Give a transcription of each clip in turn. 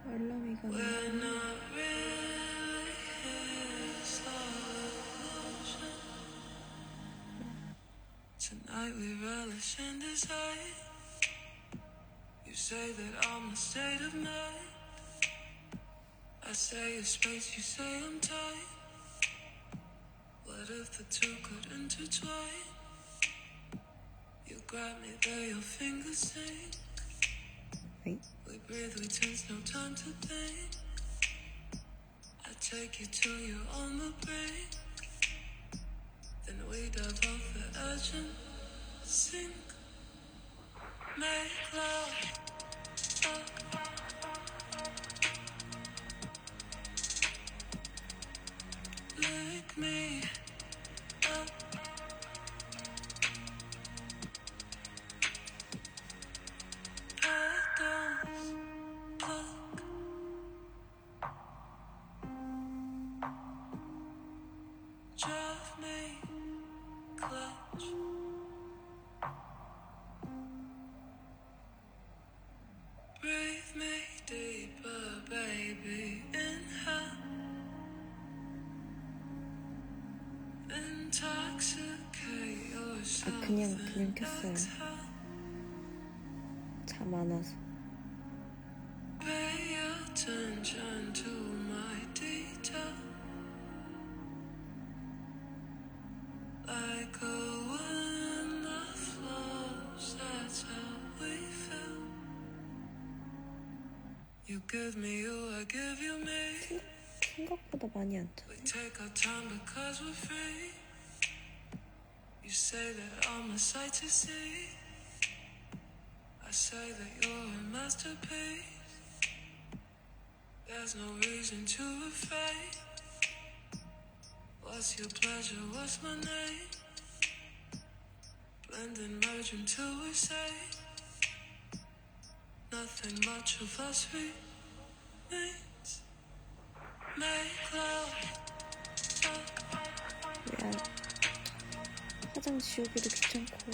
알람이가 나구나. Tonight we relish in desire. You say that I'm a state of mind. I say a space, you say I'm tight. What if the two could intertwine? You grab me there, your fingers sing. Wait. We breathe, we tense, no time to think. I take you till you're on the brink. Then we dive off the edge and sink. Make love. Lick me up. Patterns pluck. Drive me clutch. Breathe me deeper, baby. Inhale. Intoxicate yourself. 그냥 켰어요. 잠 안 와서. Pay attention to my detail. Like a wind that flows, that's how we feel. You give me you, I give you me. 생각보다 많이 안 잤네. We take our time because we're free. You say that I'm a sight to see. I say that you're a masterpiece. There's no reason to afraid. What's your pleasure, what's my name? Blend and merge until we say nothing much of us remains. Make love. 왜 화장 지우기도 귀찮고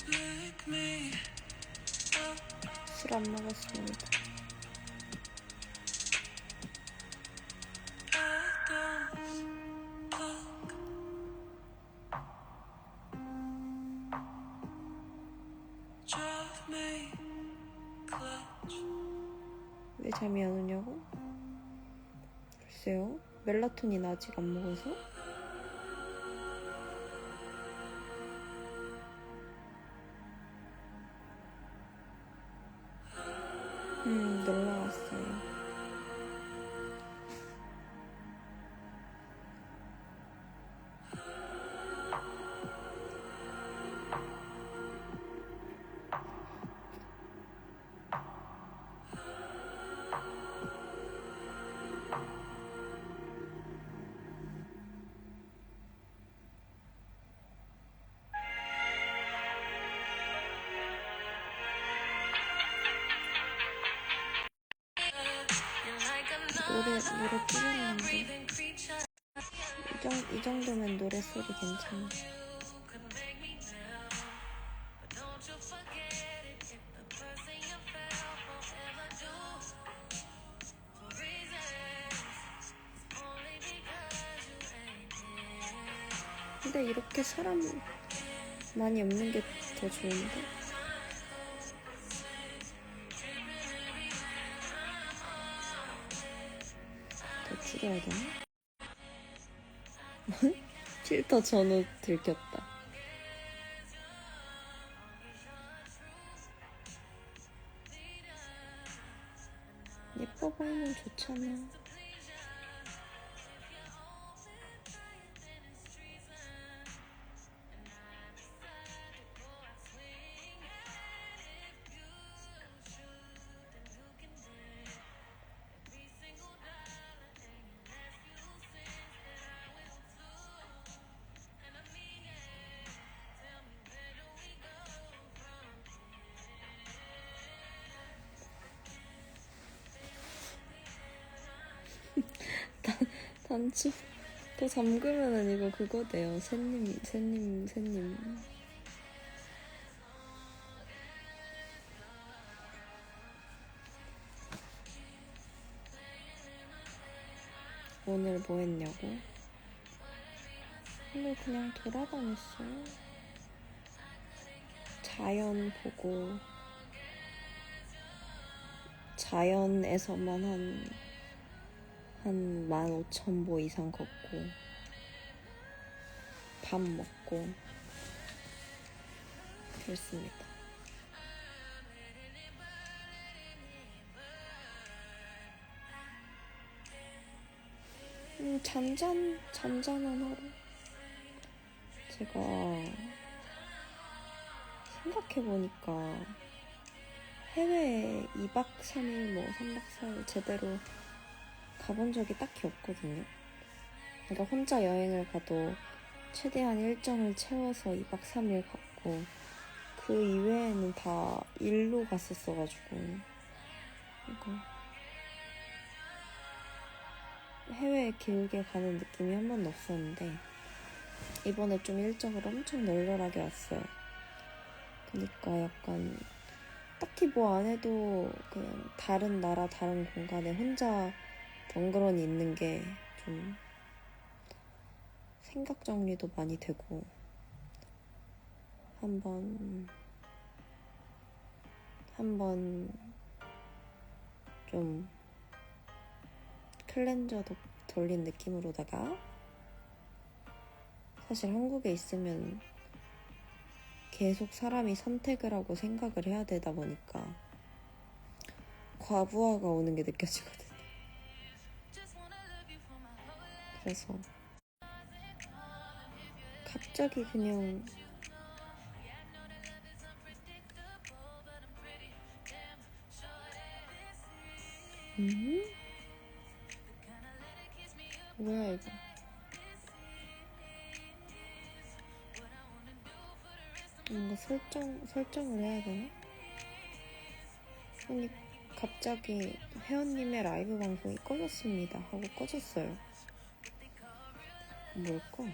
Lick me up. 술 안 먹었습니다. Patterns pluck. Drive me clutch. 왜 잠이 안 오냐고? 글쎄요. 멜라토닌 아직 안 먹어서? 놀러 왔어요. 노래 틀렸는데 이 정도면 노래 소리 괜찮아. 근데 이렇게 사람 많이 없는 게 더 좋은데? 더 줄여야 되나? 필터 전후 들켰다. 예뻐 보이면 좋잖아. 단추 더 잠그면은 이거 그거 돼요. 새님. 오늘 뭐 했냐고? 오늘 그냥 돌아다녔어요. 자연 보고 자연에서만 한 15,000보 이상 걷고 밥 먹고 그랬습니다. 잔잔한 하루. 제가 생각해보니까 해외에 2박 3일, 3박 4일 제대로 가본 적이 딱히 없거든요. 그러니까 혼자 여행을 가도 최대한 일정을 채워서 2박 3일 갔고 그 이외에는 다 일로 갔었어가지고 그러니까 해외에 길게 가는 느낌이 한 번도 없었는데 이번에 좀 일정을 엄청 널널하게 왔어요. 그러니까 약간 딱히 뭐 안 해도 그냥 다른 나라 다른 공간에 혼자 덩그러니 있는 게 좀 생각 정리도 많이 되고 한번 좀 클렌저도 돌린 느낌으로다가 사실 한국에 있으면 계속 사람이 선택을 하고 생각을 해야 되다 보니까 과부하가 오는 게 느껴지거든요. 그래서 갑자기 그냥 뭐야 이거. 뭔가 설정을 해야 되나? 아니 갑자기 회원님의 라이브 방송이 꺼졌습니다 하고 꺼졌어요. 뭘까?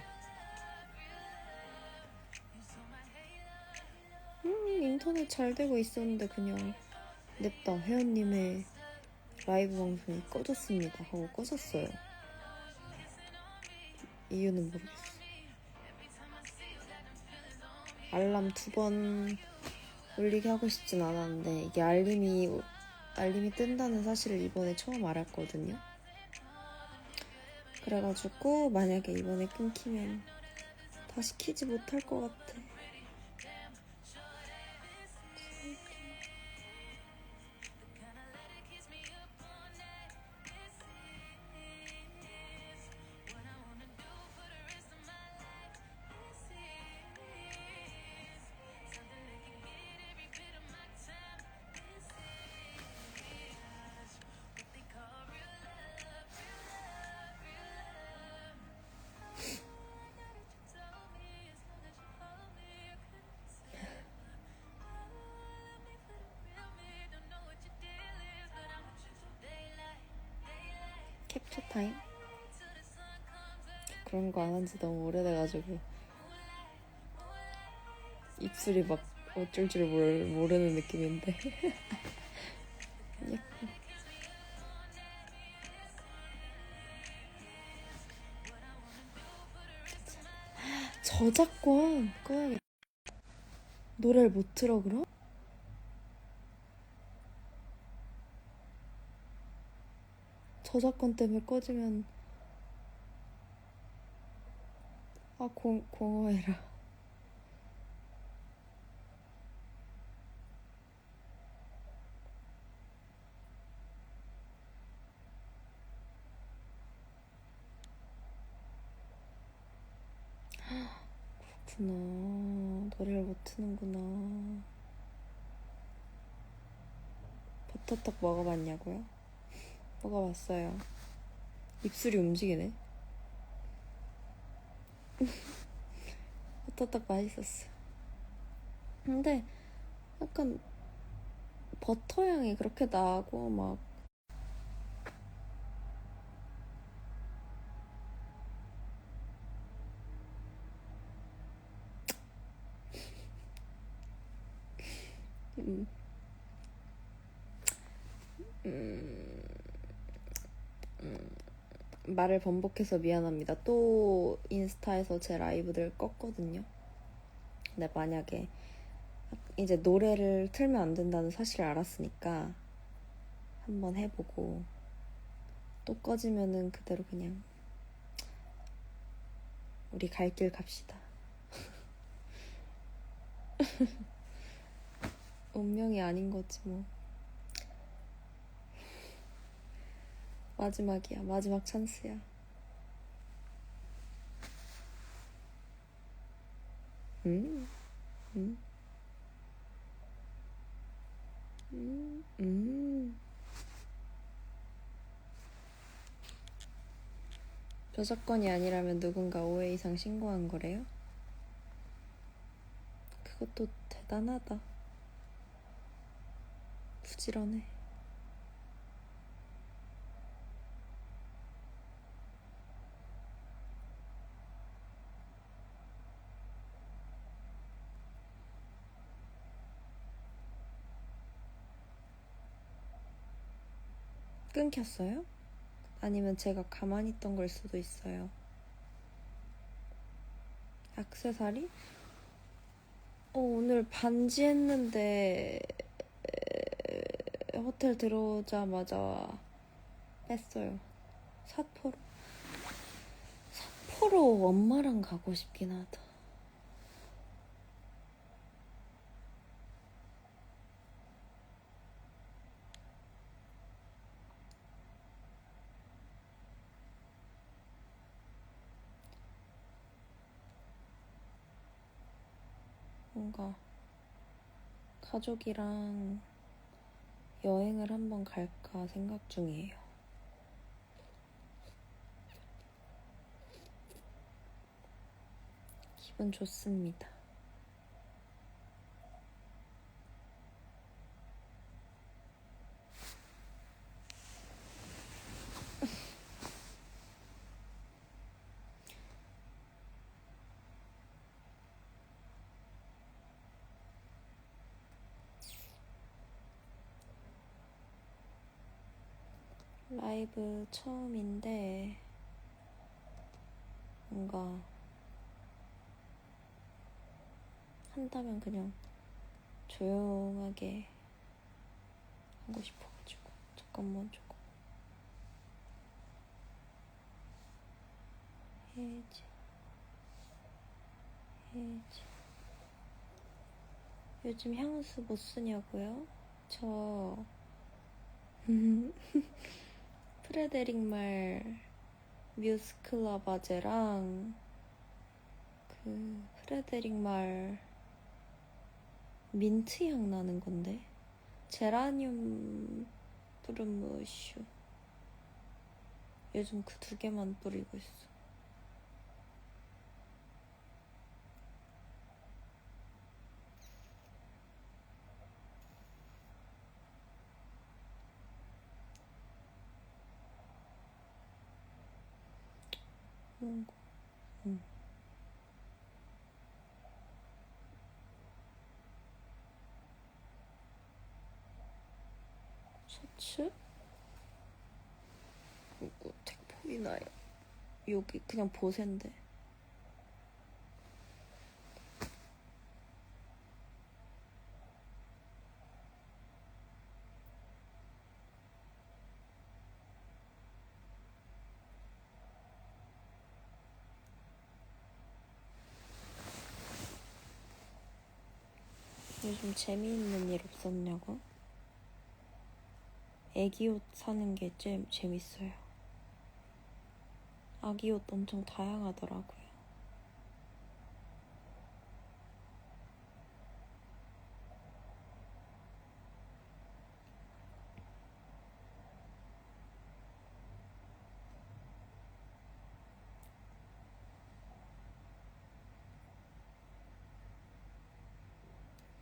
인터넷 잘 되고 있었는데 그냥 냅다 회원님의 라이브 방송이 꺼졌습니다 하고 꺼졌어요. 이유는 모르겠어. 알람 2번 울리게 하고 싶진 않았는데 이게 알림이 뜬다는 사실을 이번에 처음 알았거든요. 그래가지고 만약에 이번에 끊기면 다시 키지 못할 것 같아. 캡처 타임? 그런 거 안 한 지 너무 오래돼가지고 입술이 막 어쩔 줄 모르는 느낌인데. 저작권 꺼야겠다. 노래를 못 틀어 그럼? 저작권 때문에 꺼지면 공허해라. 그렇구나. 노래를 못 트는구나. 버터떡 먹어봤냐고요? 먹어봤어요. 입술이 움직이네. 버터떡 맛있었어. 근데 약간 버터 향이 그렇게 나고 막 말을 번복해서 미안합니다. 또 인스타에서 제 라이브들 껐거든요. 근데 만약에 이제 노래를 틀면 안 된다는 사실을 알았으니까 한번 해보고 또 꺼지면은 그대로 그냥 우리 갈 길 갑시다. 운명이 아닌 거지 뭐. 마지막이야. 마지막 찬스야. 음, 음, 음, 음. 저작권이 아니라면 누군가 5회 이상 신고한 거래요? 그것도 대단하다. 부지런해. 끊겼어요? 아니면 제가 가만히 있던 걸 수도 있어요. 액세서리? 오늘 반지 했는데 호텔 들어오자마자 뺐어요. 삿포로 엄마랑 가고 싶긴 하다. 뭔가 가족이랑 여행을 한번 갈까 생각 중이에요. 기분 좋습니다. 라이브 처음인데 뭔가 한다면 그냥 조용하게 하고 싶어가지고 잠깐만 조금 해야지. 요즘 향수 뭐 쓰냐고요? 저 프레데릭 말 뮤스클라바제랑 그 프레데릭 말 민트 향 나는 건데 제라늄 뿌르무슈 요즘 그 두 개만 뿌리고 있어. 셔츠? 이거 택보이나요? 여기 그냥 보세인데. 요즘 재미있는 일 없었냐고? 애기 옷 사는 게 재밌어요. 아기 옷 엄청 다양하더라고요.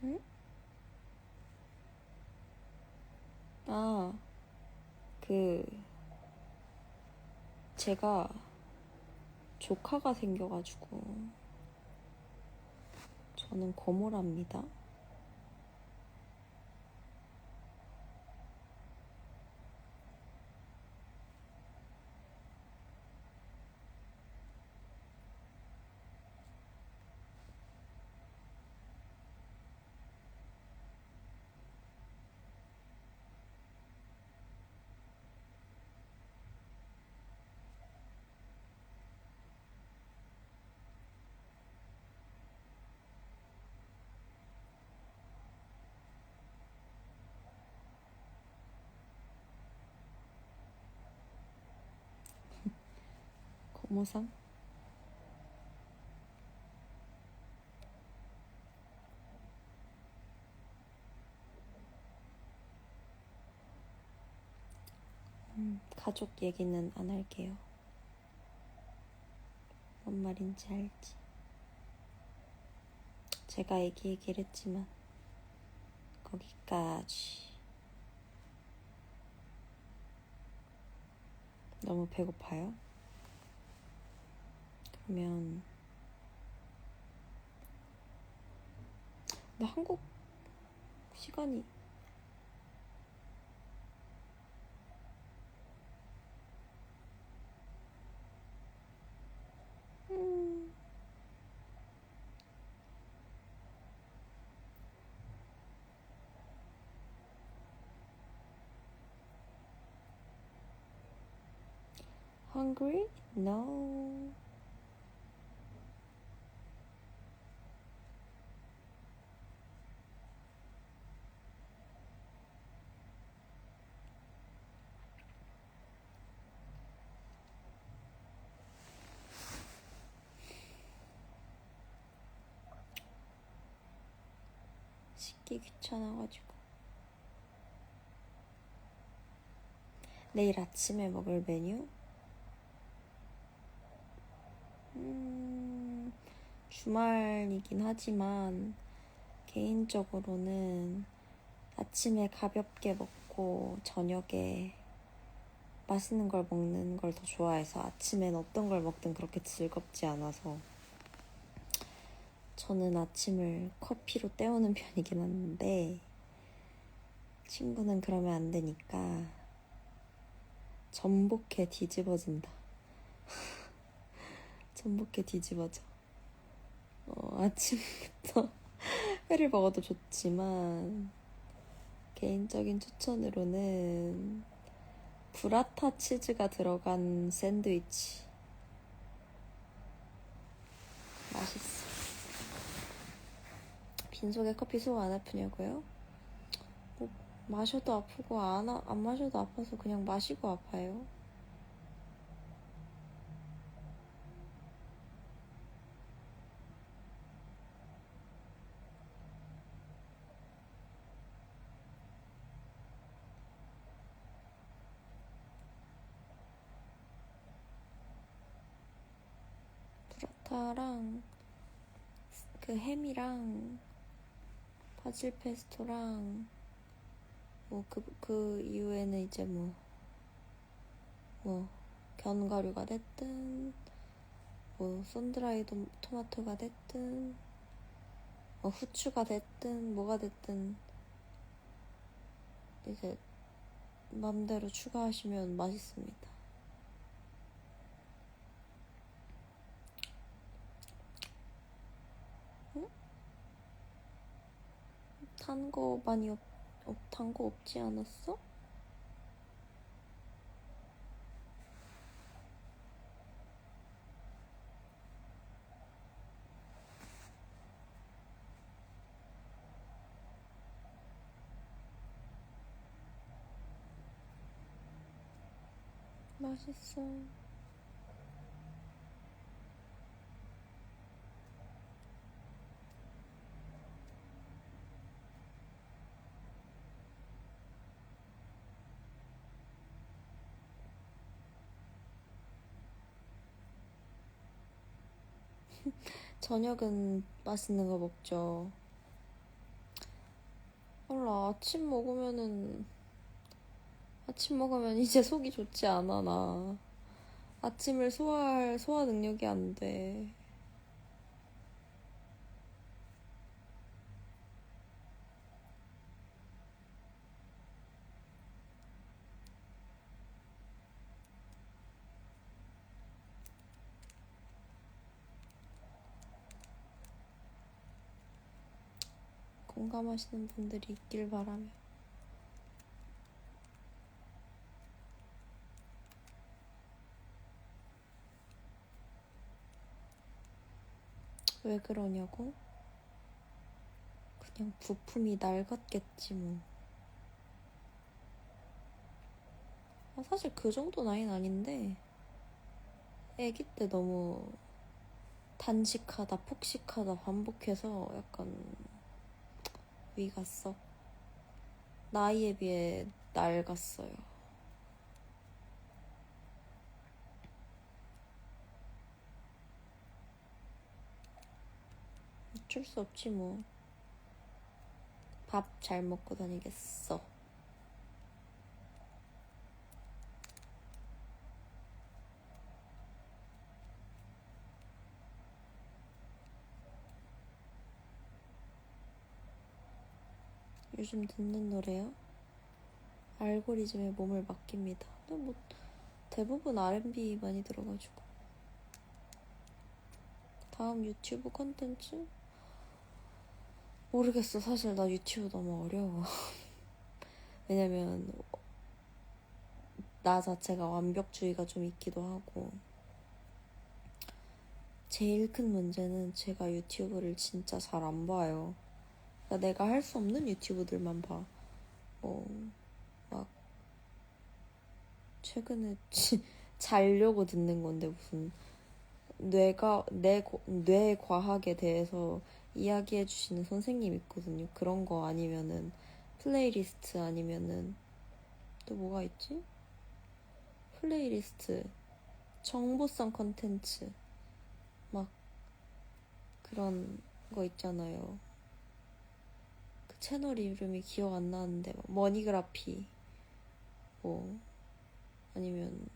응? 아, 제가 조카가 생겨가지고 저는 고모랍니다. 고모상? 가족 얘기는 안 할게요. 뭔 말인지 알지? 제가 얘기를 했지만 거기까지. 너무 배고파요? 그러면 나 한국 시간이 hungry? No. 씻기 귀찮아가지고. 내일 아침에 먹을 메뉴? 주말이긴 하지만 개인적으로는 아침에 가볍게 먹고 저녁에 맛있는 걸 먹는 걸 더 좋아해서 아침엔 어떤 걸 먹든 그렇게 즐겁지 않아서 저는 아침을 커피로 때우는 편이긴 한데 친구는 그러면 안 되니까 전복해 뒤집어진다. 전복해 뒤집어져. 아침부터 회를 먹어도 좋지만 개인적인 추천으로는 브라타 치즈가 들어간 샌드위치. 맛있어. 빈속에 커피 속 안 아프냐고요? 뭐 마셔도 아프고 안 마셔도 아파서 그냥 마시고 아파요. 브라타랑 그 햄이랑 바질 페스토랑 뭐 그 이후에는 이제 뭐 견과류가 됐든 뭐 썬드라이드 토마토가 됐든 뭐 후추가 됐든 뭐가 됐든 이제 맘대로 추가하시면 맛있습니다. 응? 단 거 많이 단 거 없지 않았어? 맛있어. 저녁은 맛있는 거 먹죠. 몰라, 아침 먹으면 이제 속이 좋지 않아, 나. 아침을 소화 능력이 안 돼. 공감하시는 분들이 있길 바라며. 왜 그러냐고? 그냥 부품이 낡았겠지 뭐. 사실 그 정도 나이는 아닌데 아기 때 너무 단식하다 폭식하다 반복해서 약간 위가 썩 나이에 비해 낡았어요. 어쩔 수 없지 뭐. 밥 잘 먹고 다니겠어. 요즘 듣는 노래요? 알고리즘에 몸을 맡깁니다. 근데 뭐 대부분 R&B 많이 들어가지고. 다음 유튜브 컨텐츠? 모르겠어. 사실 나 유튜브 너무 어려워. 왜냐면 나 자체가 완벽주의가 좀 있기도 하고. 제일 큰 문제는 제가 유튜브를 진짜 잘 안 봐요. 그러니까 내가 할 수 없는 유튜브들만 봐. 막 최근에 자려고 듣는 건데 무슨 뇌 과학에 대해서 이야기해 주시는 선생님 있거든요. 그런 거 아니면은 플레이리스트 아니면은 또 뭐가 있지? 플레이리스트, 정보성 컨텐츠 막 그런 거 있잖아요. 그 채널 이름이 기억 안 나는데 막 머니그라피 뭐 아니면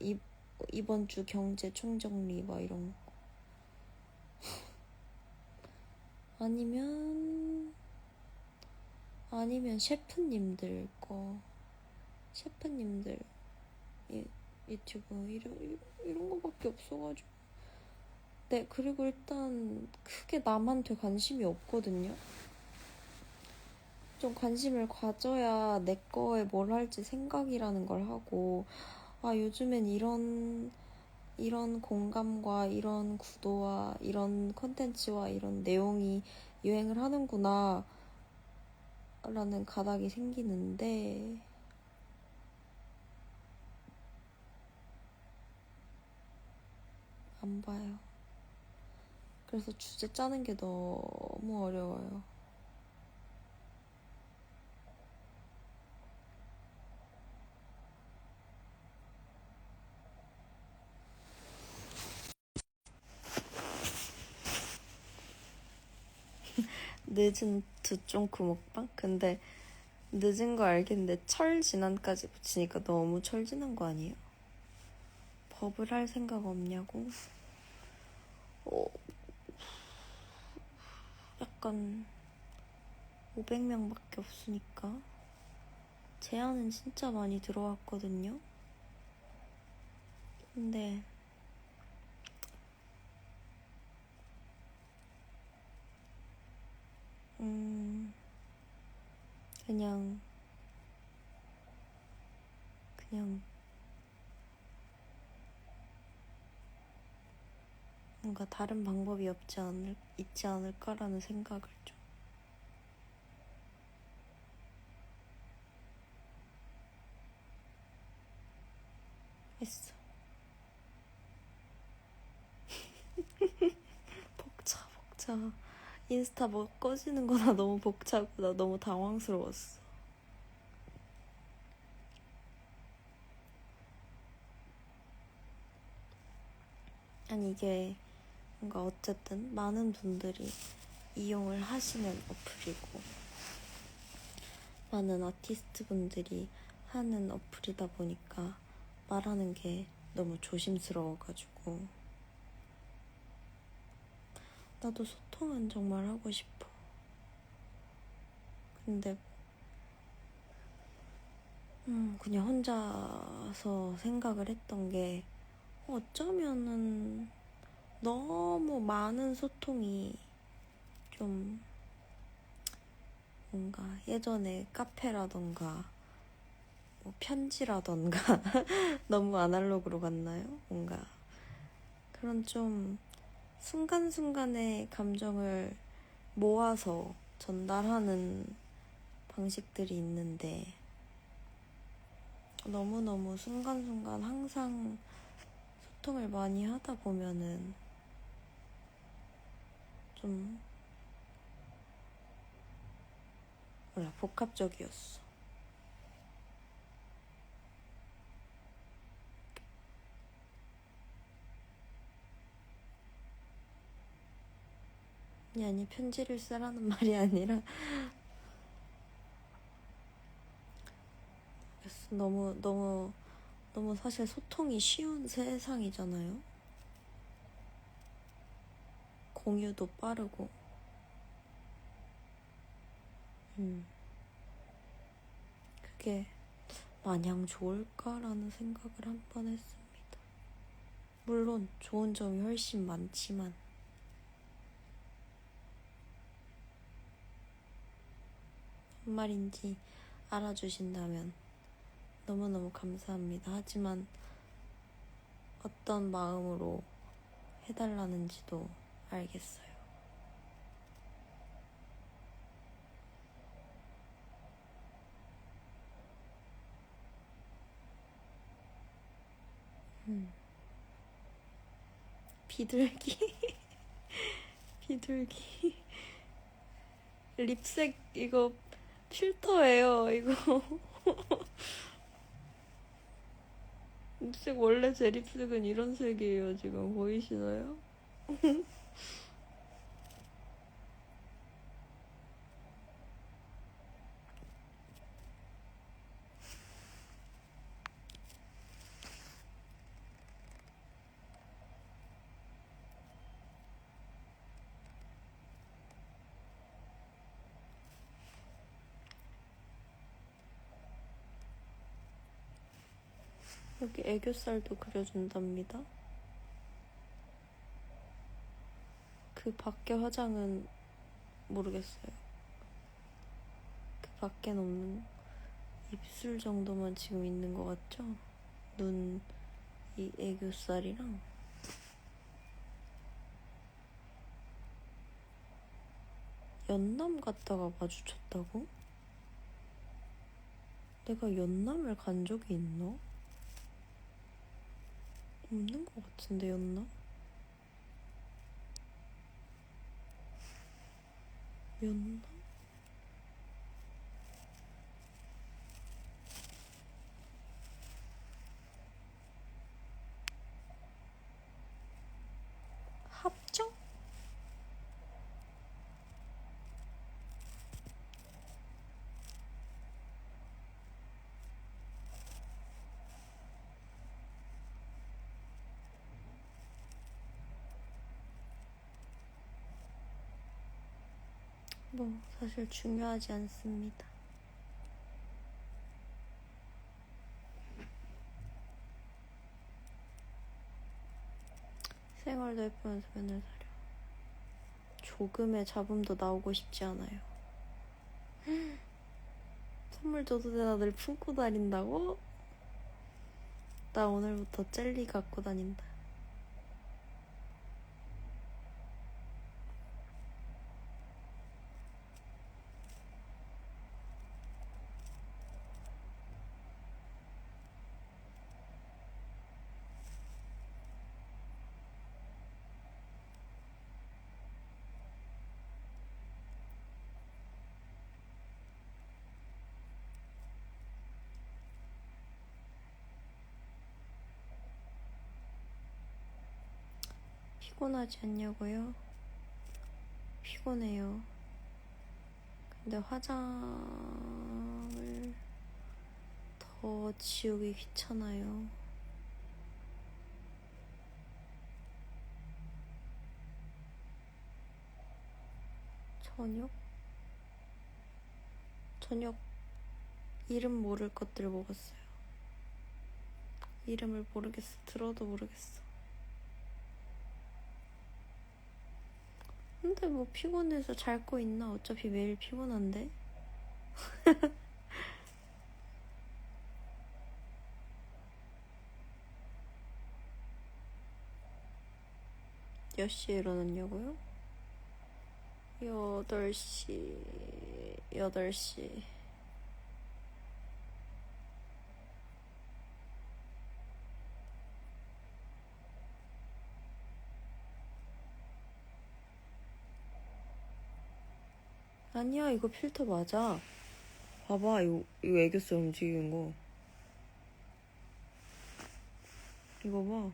뭐 이번 주 경제 총정리 막 이런 거 아니면 셰프님들 유튜브 이런 거밖에 없어가지고. 네, 그리고 일단 크게 남한테 관심이 없거든요. 좀 관심을 가져야 내 거에 뭘 할지 생각이라는 걸 하고, 아, 요즘엔 이런 공감과 이런 구도와 이런 컨텐츠와 이런 내용이 유행을 하는구나 라는 가닥이 생기는데 안 봐요. 그래서 주제 짜는 게 너무 어려워요. 늦은 두쫑쿠 먹방? 근데 늦은 거 알겠는데 철 지난까지 붙이니까 너무 철 지난 거 아니에요? 법을 할 생각 없냐고? 약간 500명밖에 없으니까 제안은 진짜 많이 들어왔거든요. 근데 그냥 뭔가 다른 방법이 있지 않을까라는 생각을 좀 했어. 벅차. 인스타 뭐 꺼지는 거나 너무 벅차고 나 너무 당황스러웠어. 아니 이게 뭔가 어쨌든 많은 분들이 이용을 하시는 어플이고 많은 아티스트 분들이 하는 어플이다 보니까 말하는 게 너무 조심스러워가지고 나도 소통은 정말 하고 싶어. 근데 그냥 혼자서 생각을 했던 게 어쩌면은 너무 많은 소통이 좀 뭔가 예전에 카페라던가 뭐 편지라던가 너무 아날로그로 갔나요? 뭔가 그런 좀 순간순간의 감정을 모아서 전달하는 방식들이 있는데 너무너무 순간순간 항상 소통을 많이 하다 보면은 좀 몰라, 복합적이었어. 아니 편지를 쓰라는 말이 아니라 너무 사실 소통이 쉬운 세상이잖아요. 공유도 빠르고. 그게 마냥 좋을까라는 생각을 한 번 했습니다. 물론 좋은 점이 훨씬 많지만 무슨 말인지 알아주신다면 너무너무 감사합니다. 하지만 어떤 마음으로 해달라는지도 알겠어요. 비둘기 비둘기 립색 이거 필터예요. 이거 립색 원래 제 립색은 이런 색이에요. 지금 보이시나요? 여기 애교살도 그려준답니다. 그 밖에 화장은 모르겠어요. 그 밖엔 없는 입술 정도만 지금 있는 것 같죠? 눈, 이 애교살이랑. 연남 갔다가 마주쳤다고? 내가 연남을 간 적이 있나? 없는 것 같은데, 연남? 연남? 합정? 뭐 사실 중요하지 않습니다. 생얼도 예쁘면서 맨날 사려. 조금의 잡음도 나오고 싶지 않아요. 선물 줘도 되나 늘 품고 다닌다고? 나 오늘부터 젤리 갖고 다닌다. 피곤하지 않냐고요? 피곤해요. 근데 화장을 더 지우기 귀찮아요. 저녁 이름 모를 것들 먹었어요. 이름을 모르겠어. 들어도 모르겠어. 근데 뭐 피곤해서 잘 거 있나? 어차피 매일 피곤한데. 몇 시에 일어났냐고요? 8시. 아니야, 이거 필터 맞아. 봐봐, 이거 애교살 움직이는 거. 이거 봐.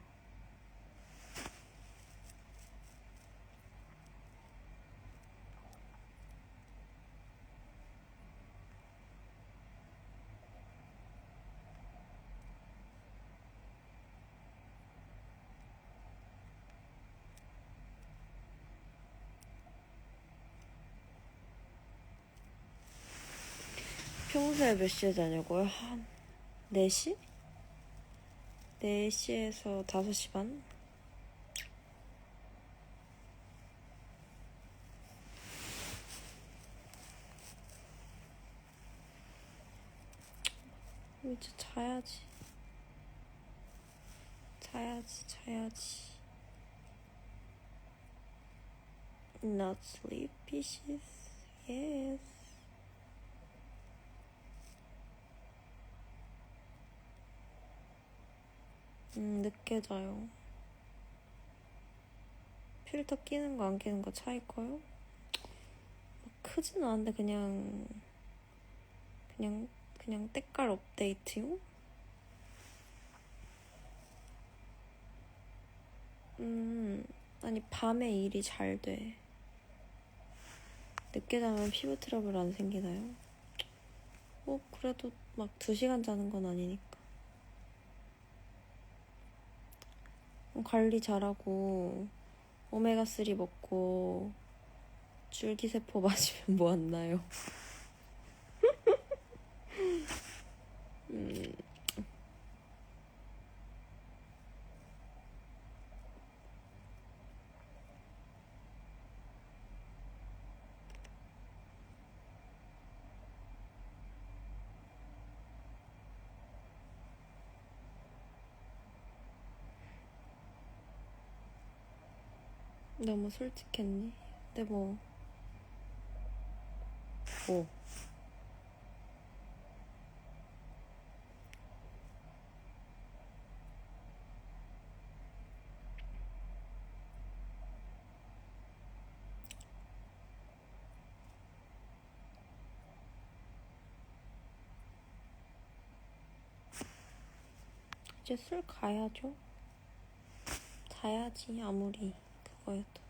평소에 몇 시에 자냐고요? 한 4시? 4시에서 5시 반? 이제 자야지. 자야지. Not sleepy, she's, yes. 늦게 자요. 필터 끼는 거 안 끼는 거 차일까요? 크진 않은데 그냥 때깔 업데이트요? 아니 밤에 일이 잘 돼. 늦게 자면 피부 트러블 안 생기나요? 뭐 그래도 막 2시간 자는 건 아니니까. 관리 잘하고 오메가3 먹고 줄기세포 맞으면 뭐 안 나요? 너무 솔직했니? 근데 뭐 이제 술 가야죠. 자야지 아무리 그거여도.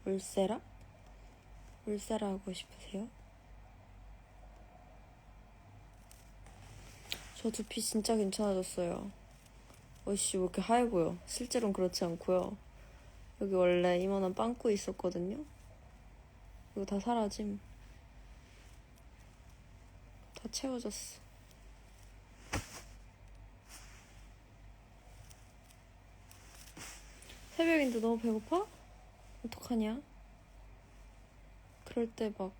울세라? 울세라 하고 싶으세요? 저 두피 진짜 괜찮아졌어요. 어이씨 왜 이렇게 하얘 보여. 실제로는 그렇지 않고요. 여기 원래 이만한 빵꾸 있었거든요. 이거 다 사라짐. 다 채워졌어. 새벽인데 너무 배고파? 어떡하냐? 그럴 때 막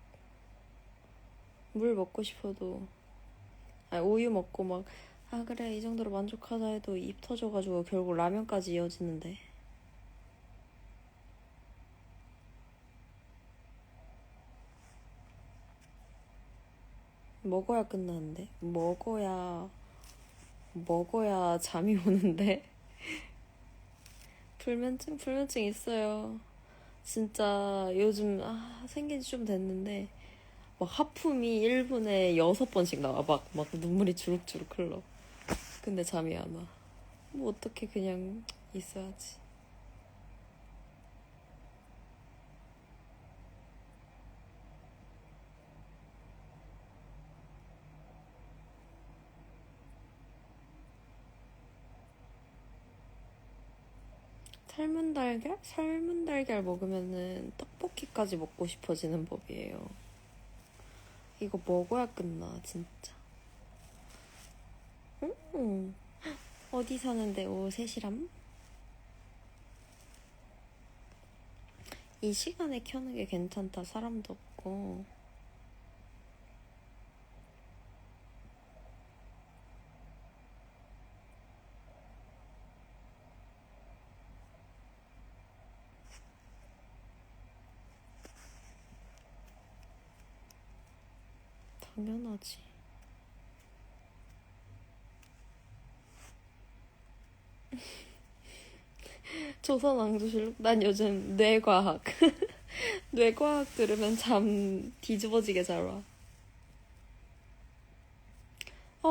물 먹고 싶어도 우유 먹고 막 그래 이 정도로 만족하자 해도 입 터져가지고 결국 라면까지 이어지는데. 먹어야 끝나는데. 먹어야 잠이 오는데. 불면증 있어요. 진짜 요즘 생긴 지 좀 됐는데 막 하품이 1분에 6번씩 나와. 막 눈물이 주룩주룩 흘러. 근데 잠이 안 와. 뭐 어떻게 그냥 있어야지. 삶은 달걀 먹으면은 떡볶이까지 먹고 싶어지는 법이에요. 이거 먹어야 끝나 진짜. 어디 사는데 오셋이람? 이 시간에 켜는 게 괜찮다. 사람도 없고. 당연하지. 조선왕조실록? 난 요즘 뇌과학 뇌과학 들으면 잠 뒤집어지게 잘 와.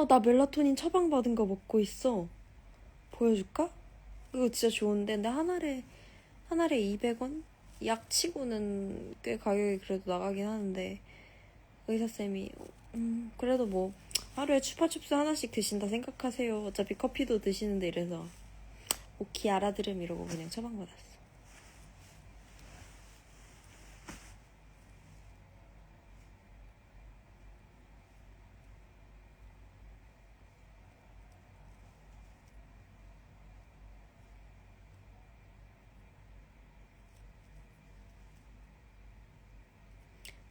나 멜라토닌 처방받은 거 먹고 있어. 보여줄까? 이거 진짜 좋은데. 근데 한 알에 200원? 약 치고는 꽤 가격이 그래도 나가긴 하는데, 의사쌤이, 그래도 뭐, 하루에 추파춥스 하나씩 드신다 생각하세요. 어차피 커피도 드시는데 이래서. 오키 알아들음 이러고 그냥 처방받았어.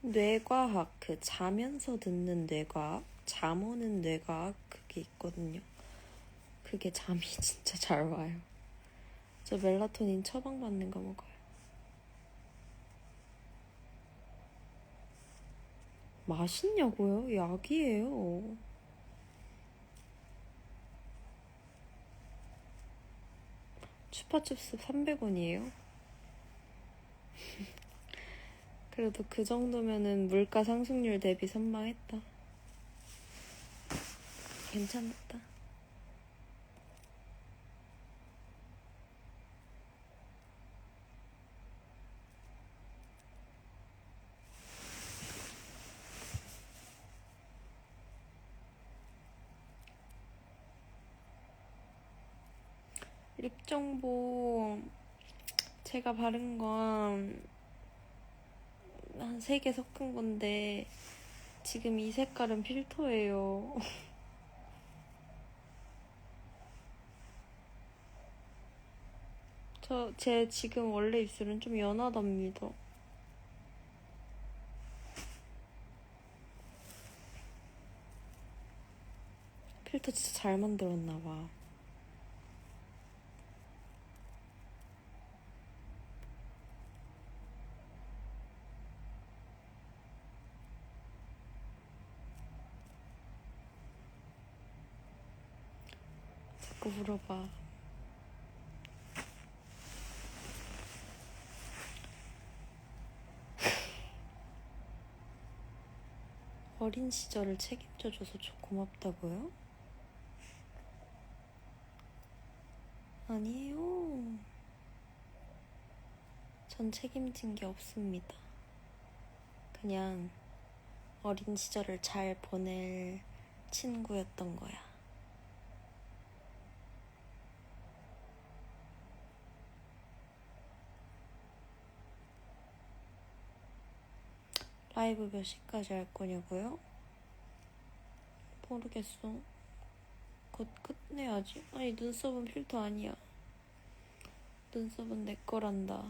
뇌과학, 자면서 듣는 뇌과학, 잠 오는 뇌과학, 그게 있거든요. 그게 잠이 진짜 잘 와요. 저 멜라토닌 처방받는 거 먹어요. 맛있냐고요? 약이에요. 추파춥스 300원이에요? 그래도 그 정도면은 물가 상승률 대비 선방했다. 괜찮았다. 립 정보 제가 바른 건 한 3개 섞은 건데 지금 이 색깔은 필터예요. 제 지금 원래 입술은 좀 연하답니다. 필터 진짜 잘 만들었나봐. 자꾸 물어봐. 어린 시절을 책임져줘서 고맙다고요? 아니에요. 전 책임진 게 없습니다. 그냥 어린 시절을 잘 보낼 친구였던 거야. 라이브 몇 시까지 할 거냐고요? 모르겠어. 곧 끝내야지. 아니, 눈썹은 필터 아니야. 눈썹은 내 거란다.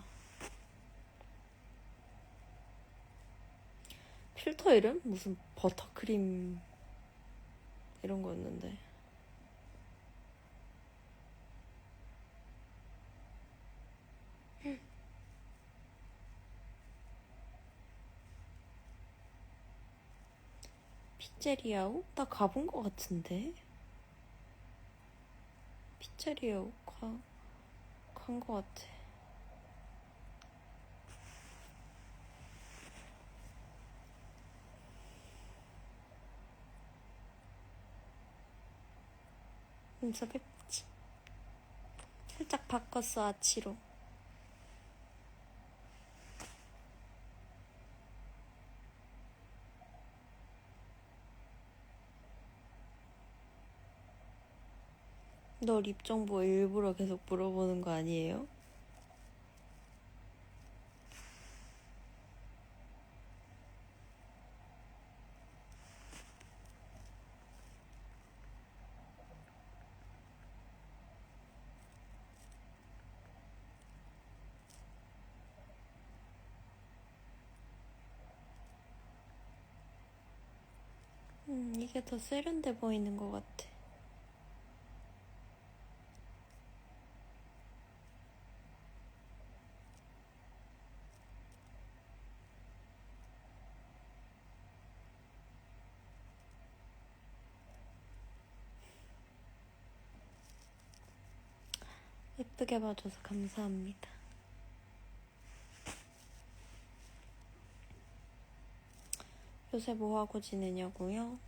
필터 이름? 무슨 버터크림 이런 거였는데. 피제리아우? 나 가본 거 같은데? 피제리아우 간 거 같아. 눈썹 예쁘지? 살짝 바꿨어, 아치로. 너 립 정보 일부러 계속 물어보는 거 아니에요? 이게 더 세련돼 보이는 것 같아. 예쁘게 봐줘서 감사합니다. 요새 뭐 하고 지내냐고요?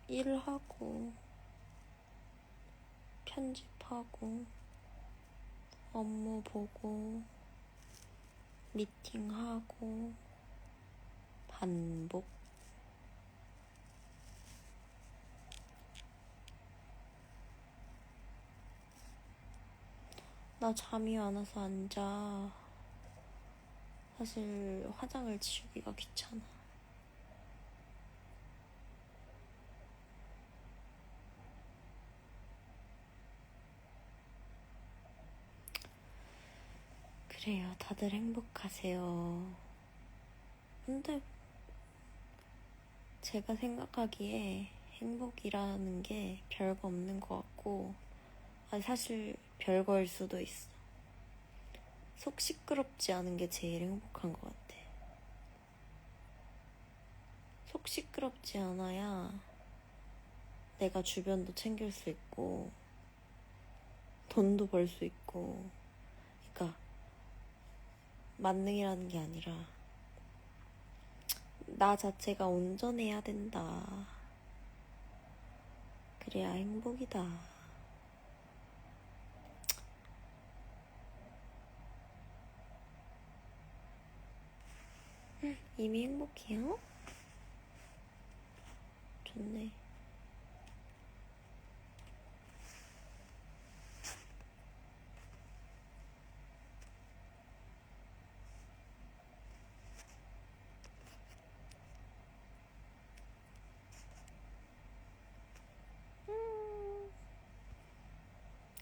일하고, 편집하고, 업무 보고, 미팅하고, 반복. 나 잠이 안 와서 안 자. 사실 화장을 지우기가 귀찮아. 그래요. 다들 행복하세요. 근데 제가 생각하기에 행복이라는 게 별거 없는 것 같고, 아니 사실 별거일 수도 있어. 속 시끄럽지 않은 게 제일 행복한 것 같아. 속 시끄럽지 않아야 내가 주변도 챙길 수 있고 돈도 벌 수 있고, 그러니까 만능이라는 게 아니라 나 자체가 온전해야 된다. 그래야 행복이다. 이미 행복해요? 좋네.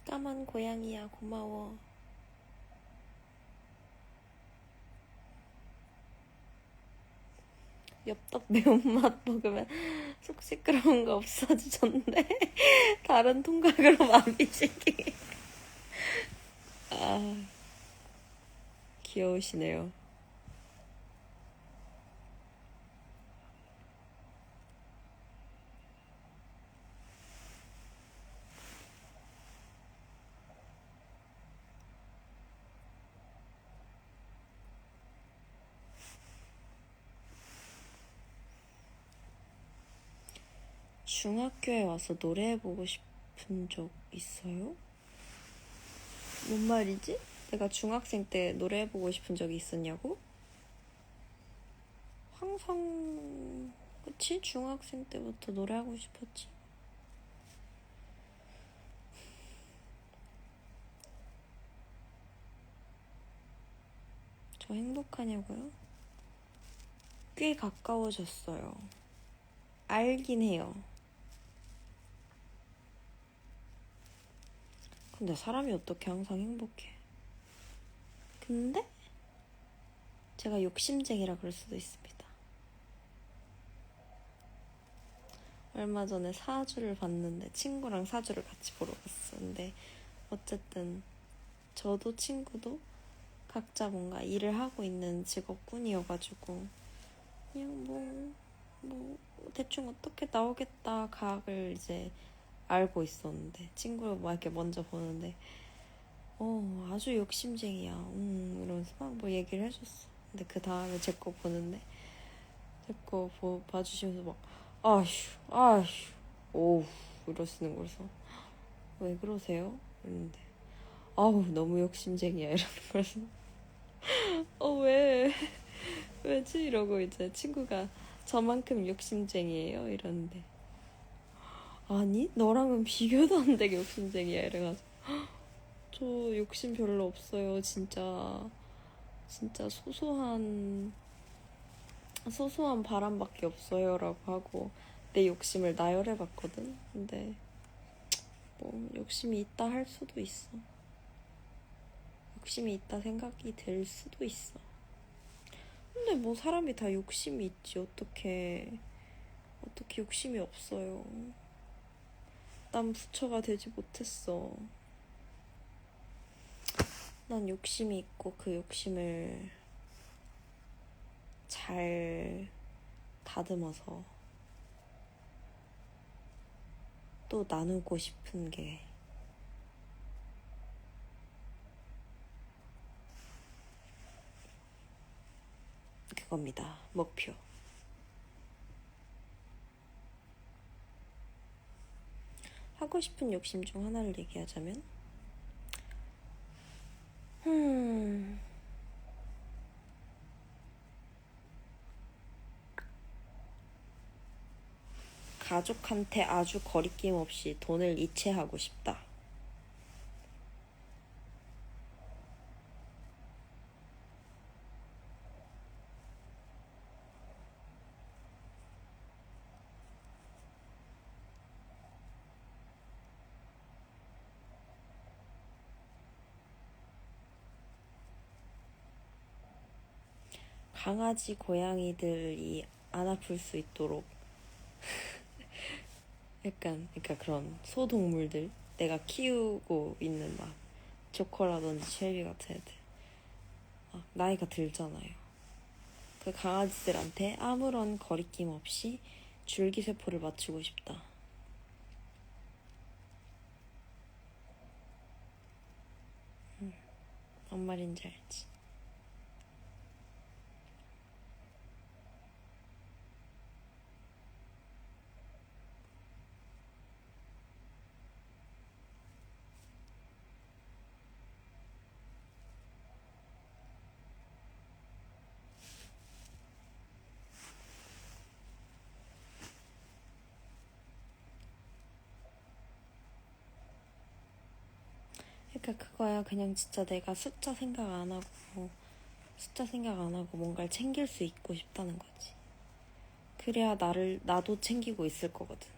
까만 고양이야, 고마워. 엽떡 매운맛 먹으면 속 시끄러운 거 없어지던데. 다른 통각으로 마비시기. 아, 귀여우시네요. 중학교에 와서 노래해보고 싶은 적 있어요? 뭔 말이지? 내가 중학생 때 노래해보고 싶은 적이 있었냐고? 항상, 그치? 중학생 때부터 노래하고 싶었지. 저 행복하냐고요? 꽤 가까워졌어요. 알긴 해요. 근데 사람이 어떻게 항상 행복해? 근데 제가 욕심쟁이라 그럴 수도 있습니다. 얼마 전에 사주를 봤는데 친구랑 사주를 같이 보러 갔어. 근데 어쨌든 저도 친구도 각자 뭔가 일을 하고 있는 직업군이어가지고 그냥 뭐 대충 어떻게 나오겠다 각을 이제 알고 있었는데 친구를 막 이렇게 먼저 보는데 아주 욕심쟁이야 이러면서 막 뭐 얘기를 해줬어. 근데 그 다음에 제 거 보는데 제 거 봐주시면서 막 아휴 오우 이러시는 거라서 왜 그러세요? 이랬는데 아우 너무 욕심쟁이야 이러는 거라서 왜지? 이러고 이제 친구가 저만큼 욕심쟁이에요? 이러는데 아니 너랑은 비교도 안 되게 욕심쟁이야 이래가지고 저 욕심 별로 없어요. 진짜 소소한 바람밖에 없어요 라고 하고 내 욕심을 나열해봤거든. 근데 뭐 욕심이 있다 할 수도 있어. 욕심이 있다 생각이 들 수도 있어. 근데 뭐 사람이 다 욕심이 있지. 어떻게 욕심이 없어요. 난 부처가 되지 못했어. 난 욕심이 있고 그 욕심을 잘 다듬어서 또 나누고 싶은 게 그겁니다. 목표. 하고 싶은 욕심 중 하나를 얘기하자면 가족한테 아주 거리낌 없이 돈을 이체하고 싶다. 강아지, 고양이들이 안 아플 수 있도록 약간 그러니까 그런 소동물들 내가 키우고 있는 막 조커라든지 쉘비 같은 애들 나이가 들잖아요. 그 강아지들한테 아무런 거리낌 없이 줄기세포를 맞추고 싶다. 뭔 말인지 알지? 그러니까 그거야. 그냥 진짜 내가 숫자 생각 안 하고 뭔가를 챙길 수 있고 싶다는 거지. 그래야 나도 챙기고 있을 거거든.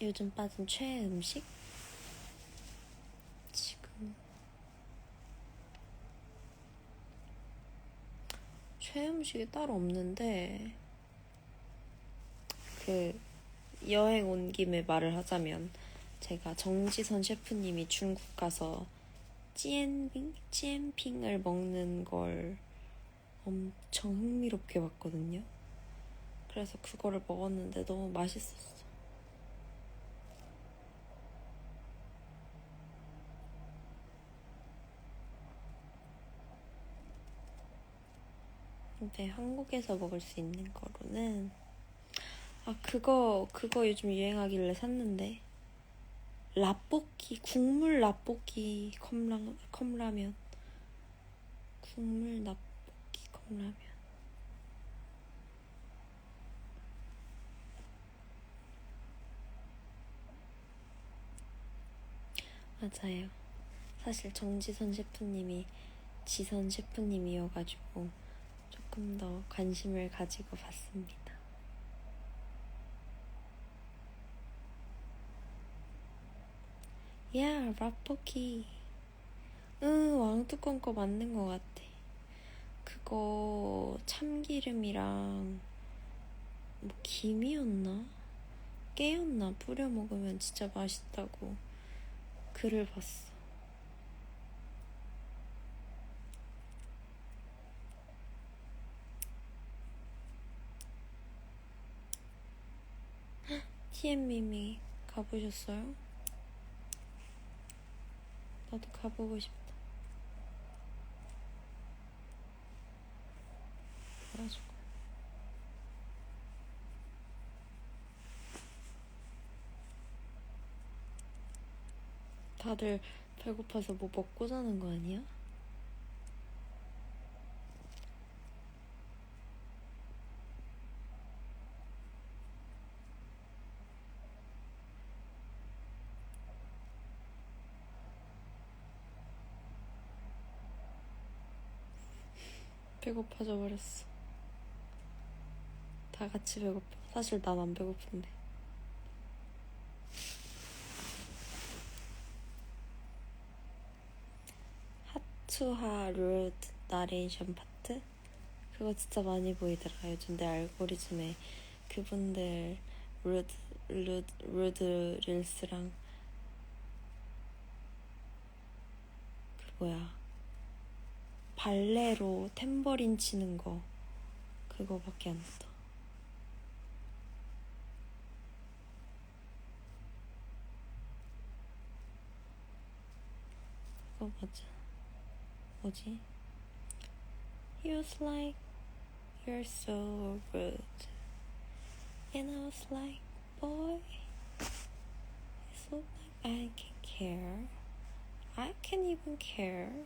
요즘 빠진 최애 음식? 지금 최애 음식이 따로 없는데 그 여행 온 김에 말을 하자면 제가 정지선 셰프님이 중국 가서 찌엔핑을 먹는 걸 엄청 흥미롭게 봤거든요. 그래서 그거를 먹었는데 너무 맛있었어. 근데 한국에서 먹을 수 있는 거로는 그거 요즘 유행하길래 샀는데 라볶이 국물 라볶이 컵라면 국물 라볶이 컵라면 맞아요. 사실 정지선 셰프님이 지선 셰프님이어가지고 조금 더 관심을 가지고 봤습니다. 야, 라볶이. 왕뚜껑 거 맞는 것 같아. 그거 참기름이랑 뭐 김이었나? 깨였나? 뿌려 먹으면 진짜 맛있다고 글을 봤어. TM님이 가보셨어요? 나도 가보고 싶다. 그래가지고 다들 배고파서 뭐 먹고 자는 거 아니야? 배고파져 버렸어. 다 같이 배고파. 사실 난 안 배고픈데. 하투하 루드 나레이션 파트? 그거 진짜 많이 보이더라. 요즘 내 알고리즘에 그분들 루드 릴스랑 그 뭐야 발레로 탬버린 치는 거 그거밖에 안 했다. 그거 맞아. 뭐지? You was like you're so rude and I was like boy it's not like I can care I can't even care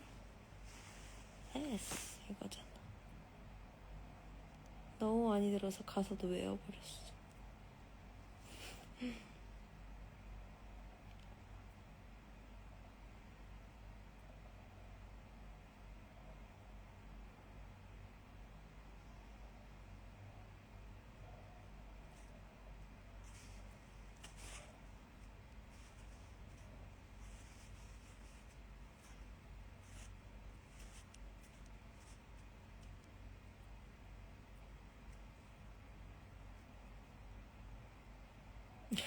yes 이거잖아. 너무 많이 들어서 가사도 외워버렸어.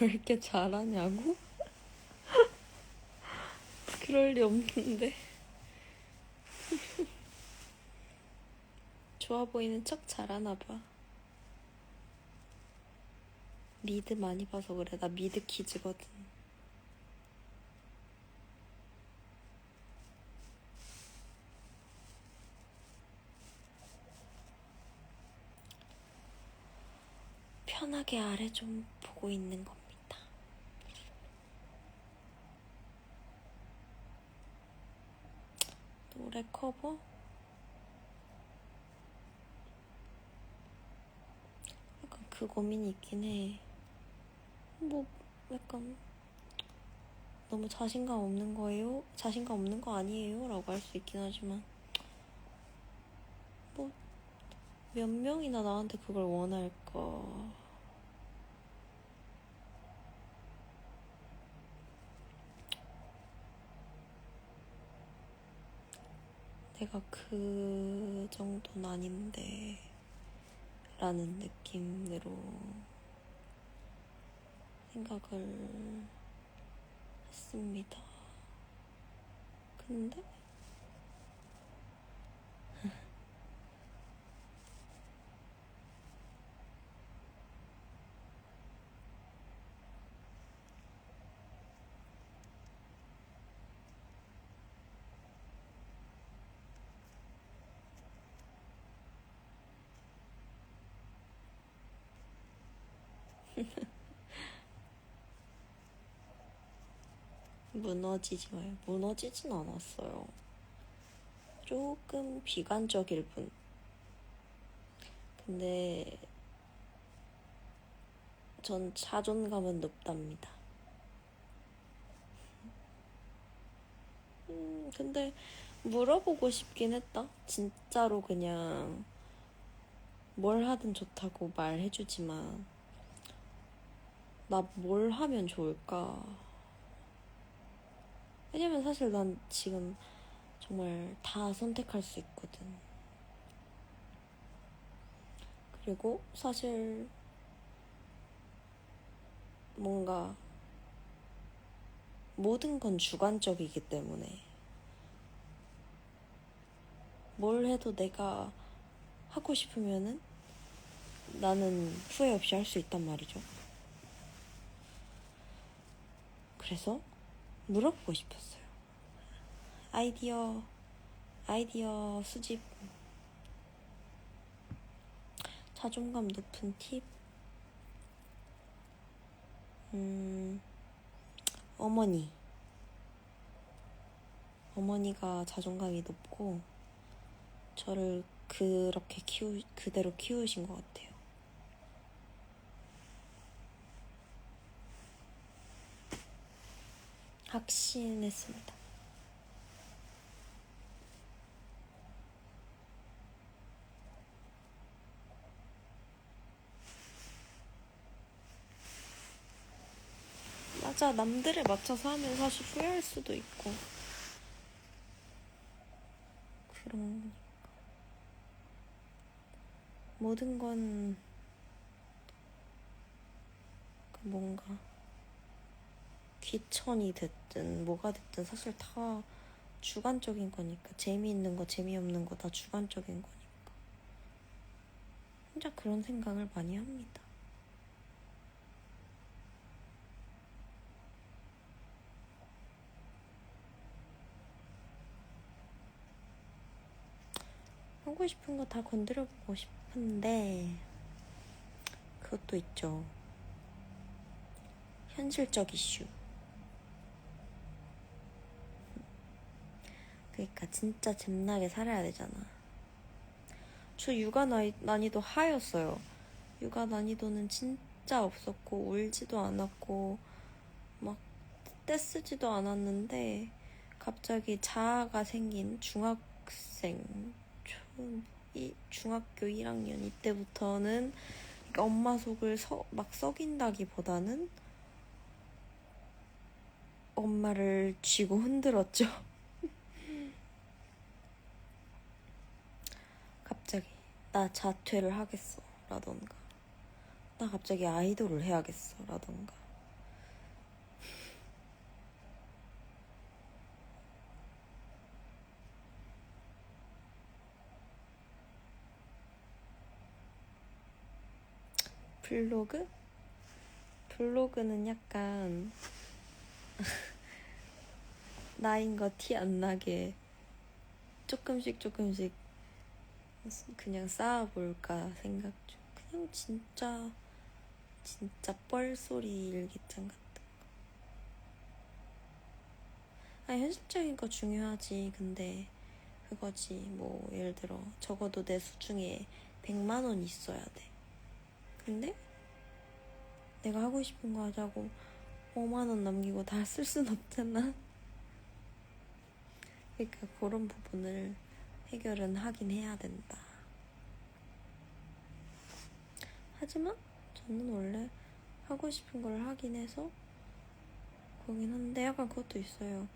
왜 이렇게 잘하냐고? 그럴 리 없는데. 좋아 보이는 척 잘하나 봐. 미드 많이 봐서 그래. 나 미드 키즈거든. 편하게 아래 좀 보고 있는 겁니다. 노래 커버? 약간 그 고민이 있긴 해. 뭐 약간 너무 자신감 없는 거예요? 자신감 없는 거 아니에요? 라고 할 수 있긴 하지만 뭐 몇 명이나 나한테 그걸 원할까. 내가 그 정도는 아닌데 라는 느낌으로 생각을 했습니다. 근데 무너지지 마요. 무너지진 않았어요. 조금 비관적일 뿐. 근데 전 자존감은 높답니다. 근데 물어보고 싶긴 했다. 진짜로 그냥 뭘 하든 좋다고 말해주지만 나 뭘 하면 좋을까? 왜냐면 사실 난 지금 정말 다 선택할 수 있거든. 그리고 사실 뭔가 모든 건 주관적이기 때문에 뭘 해도 내가 하고 싶으면은 나는 후회 없이 할 수 있단 말이죠. 그래서 물어보고 싶었어요. 아이디어 수집. 자존감 높은 팁. 어머니가 자존감이 높고 저를 그렇게 그대로 키우신 것 같아요. 확신했습니다. 맞아, 남들에 맞춰서 하면 사실 후회할 수도 있고 그런 거니까. 모든 건 뭔가 귀천이 됐든 뭐가 됐든 사실 다 주관적인 거니까. 재미있는 거 재미없는 거 다 주관적인 거니까. 혼자 그런 생각을 많이 합니다. 하고 싶은 거 다 건드려보고 싶은데 그것도 있죠. 현실적 이슈. 그러니까 진짜 잼나게 살아야 되잖아. 저 육아 난이도 하였어요. 육아 난이도는 진짜 없었고 울지도 않았고 막 떼쓰지도 않았는데 갑자기 자아가 생긴 중학교 1학년 이때부터는 그러니까 엄마 속을 막 썩인다기보다는 엄마를 쥐고 흔들었죠. 갑자기 나 자퇴를 하겠어 라던가 나 갑자기 아이돌을 해야겠어 라던가 블로그? 블로그는 약간 나인 거 티 안 나게 조금씩 그냥 쌓아볼까 생각 중. 그냥 진짜 뻘소리 일기장 같은 거. 아니 현실적인 거 중요하지. 근데 그거지. 뭐 예를 들어 적어도 내 수중에 100만 원 있어야 돼. 근데 내가 하고 싶은 거 하자고 5만 원 남기고 다 쓸 순 없잖아. 그러니까 그런 부분을 해결은 하긴 해야 된다. 하지만 저는 원래 하고 싶은 걸 하긴 해서 거긴 한데 약간 그것도 있어요.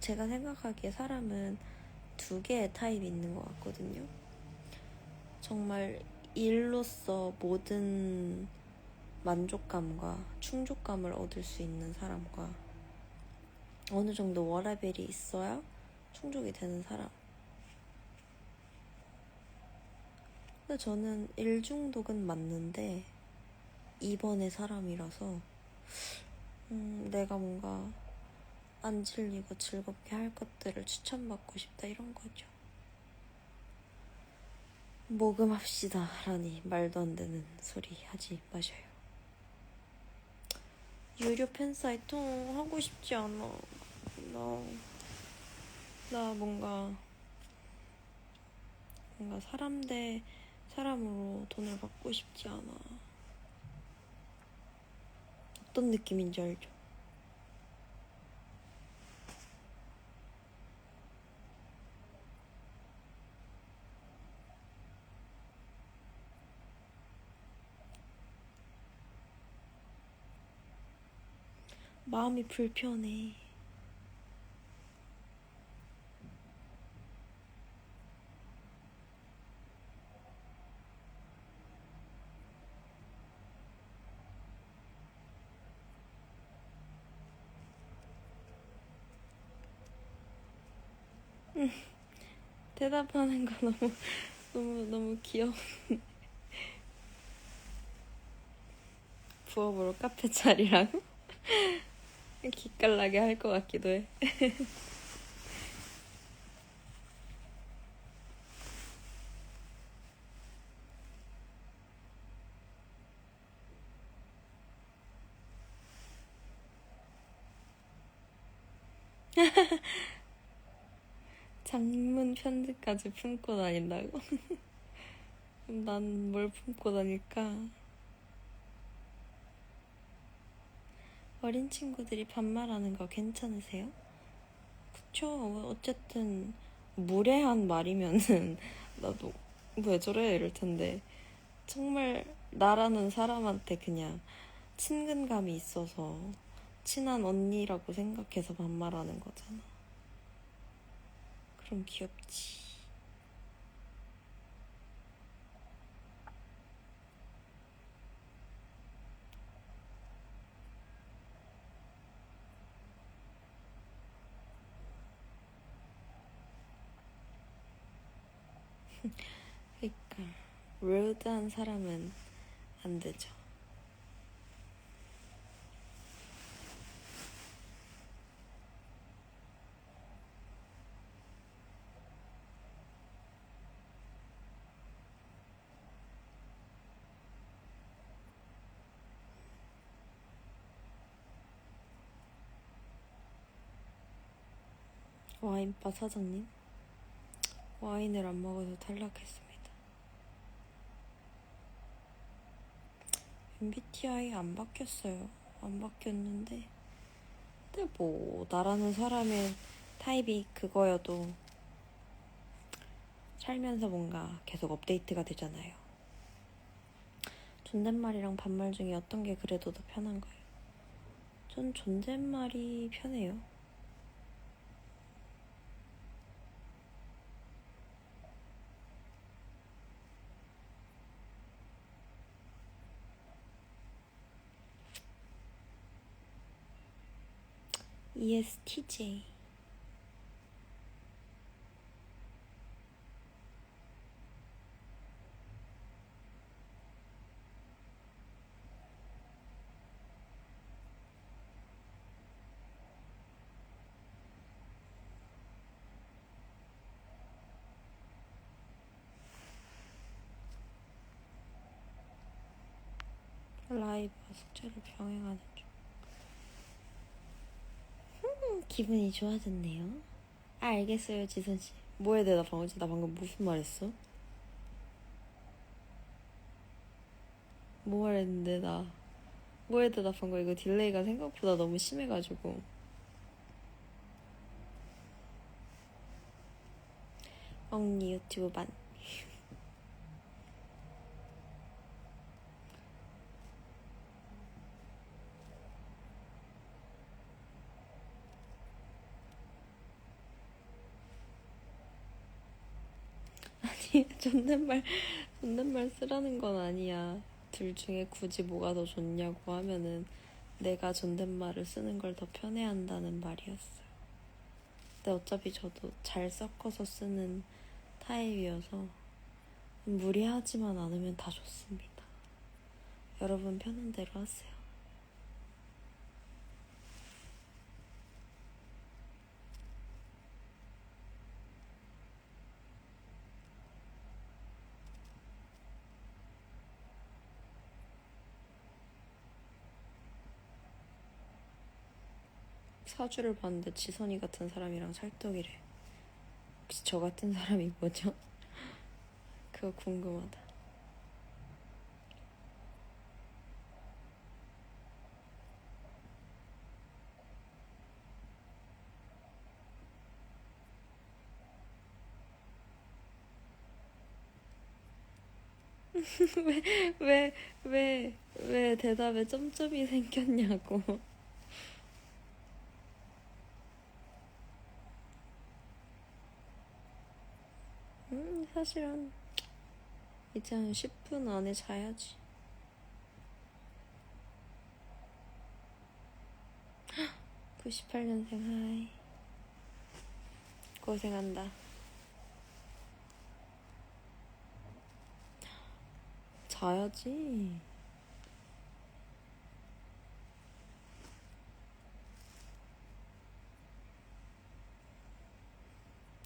제가 생각하기에 사람은 두 개의 타입이 있는 것 같거든요. 정말 일로서 모든 만족감과 충족감을 얻을 수 있는 사람과 어느 정도 워라밸이 있어야 충족이 되는 사람. 근데 저는 일 중독은 맞는데 2번의 사람이라서 내가 뭔가 안 질리고 즐겁게 할 것들을 추천받고 싶다 이런 거죠. 모금합시다 라니 말도 안 되는 소리 하지 마셔요. 유료 팬사이트 하고 싶지 않아. 나 뭔가 사람 대 사람으로 돈을 받고 싶지 않아. 어떤 느낌인지 알죠? 마음이 불편해. 대답하는 거 너무 귀여워. 부업으로 카페 차리라고? 기깔나게 할 것 같기도 해. 장문 편지까지 품고 다닌다고? 난 뭘 품고 다닐까? 어린 친구들이 반말하는 거 괜찮으세요? 그쵸. 어쨌든 무례한 말이면은 나도 왜 저래 이럴 텐데 정말 나라는 사람한테 그냥 친근감이 있어서 친한 언니라고 생각해서 반말하는 거잖아. 그럼 귀엽지. 그러니까 rude한 사람은 안 되죠. 와인바 사장님, 와인을 안 먹어서 탈락했습니다. MBTI 안 바뀌었어요. 안 바뀌었는데, 근데 뭐 나라는 사람의 타입이 그거여도 살면서 뭔가 계속 업데이트가 되잖아요. 존댓말이랑 반말 중에 어떤 게 그래도 더 편한가요? 전 존댓말이 편해요. ESTJ. 라이브와 숙제를 병행하는 중. 기분이 좋아졌네요. 알겠어요, 지선씨. 뭐에 대답한 거지? 나 방금 무슨 말 했어? 뭐 말했는데, 나. 뭐에 대답한 거? 이거 딜레이가 생각보다 너무 심해가지고. 언니 유튜브 반. 아니, 존댓말 쓰라는 건 아니야. 둘 중에 굳이 뭐가 더 좋냐고 하면은 내가 존댓말을 쓰는 걸 더 편해한다는 말이었어요. 근데 어차피 저도 잘 섞어서 쓰는 타입이어서 무리하지만 않으면 다 좋습니다. 여러분 편한 대로 하세요. 사주를 봤는데 지선이 같은 사람이랑 찰떡이래. 혹시 저 같은 사람이 뭐죠? 그거 궁금하다. 왜 대답에 점점이 생겼냐고. 사실은 이제 한 10분 안에 자야지. 98년생 하이. 고생한다. 자야지.